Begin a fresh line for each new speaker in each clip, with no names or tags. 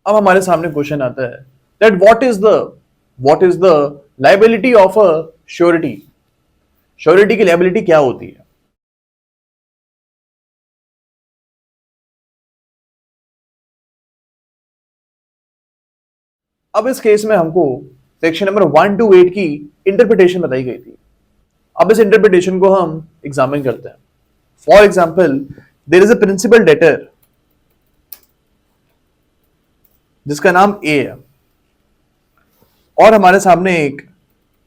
अब हमारे सामने क्वेश्चन आता है that what is the liability of a surety. Surety की लायबिलिटी क्या होती है? अब इस केस में हमको सेक्शन नंबर 128 की इंटरप्रिटेशन बताई गई थी। अब इस इंटरप्रिटेशन को हम एग्जामिन करते हैं। For example, there is a principal debtor जिसका नाम ए है और हमारे सामने एक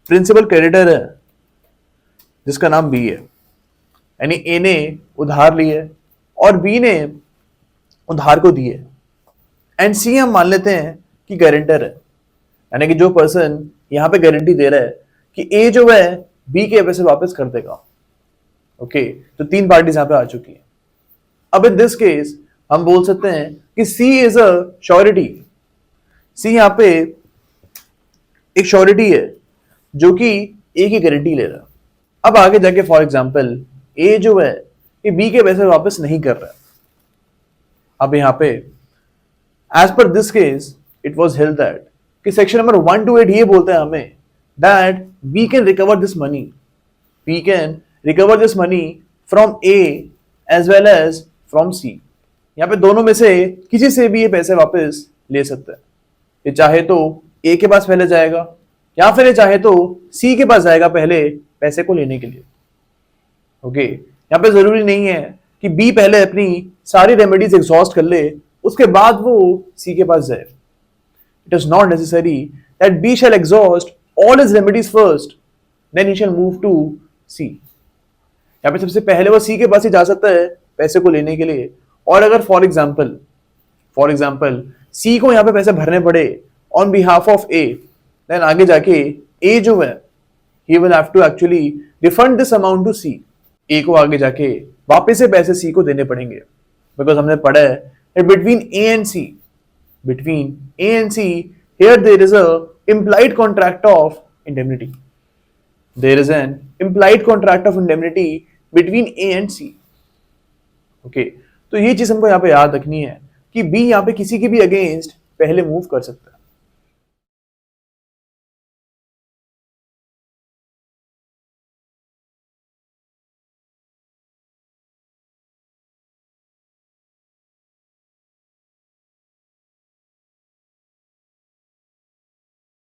प्रिंसिपल क्रेडिटर है जिसका नाम बी है। यानी ए ने उधार लिए और बी ने उधार को दिए एंड सी हम मान लेते हैं कि गारंटर है। यानी कि जो पर्सन यहां पे गारंटी दे रहा है कि ए जो है बी के पैसे वापस कर देगा। ओके, तो तीन पार्टीज यहां पे आ चुकी है। अब इन दिस केस हम बोल सकते हैं कि सी इज अ श्योरिटी। सी यहां पे एक श्योरिटी है जो कि ए की गारंटी ले रहा है। अब आगे जाके फॉर एग्जांपल ए जो है ये बी के पैसे वापस नहीं कर रहा है। अब यहां पे as per this case it was held that कि सेक्शन नंबर 128 ये बोलता है हमें that we can recover this money, we can recover this money from A as well as from C. यहां पे दोनों में से किसी से भी ये पैसे वापस ले सकता है। ये चाहे तो ए के पास पहले जाएगा या फिर ये चाहे तो सी के पास जाएगा पहले पैसे को लेने के लिए। ओके, यहां पे जरूरी नहीं है कि बी पहले अपनी सारी रेमेडीज एग्जॉस्ट कर ले उसके बाद वो सी के पास जाए। It is not necessary that B shall exhaust all his remedies first, then he shall move to C. यहाँ पे सबसे पहले वो C के पास ही जा सकता है पैसे को लेने के लिए। और अगर फॉर एग्जाम्पल C को यहाँ पे पैसे भरने पड़े on behalf of A, then आगे जाके A जो है he will have to actually refund this amount to C. A को आगे जाके वापस से पैसे C को देने पड़ेंगे बिकॉज हमने पढ़ा है between A and C, between A and C, here there is a implied contract of indemnity. There is an implied contract of indemnity between A and C. Okay, तो ये चीज हमको यहाँ पे याद रखनी है कि B यहाँ पे किसी के भी अगेंस्ट पहले मूव कर सकता है।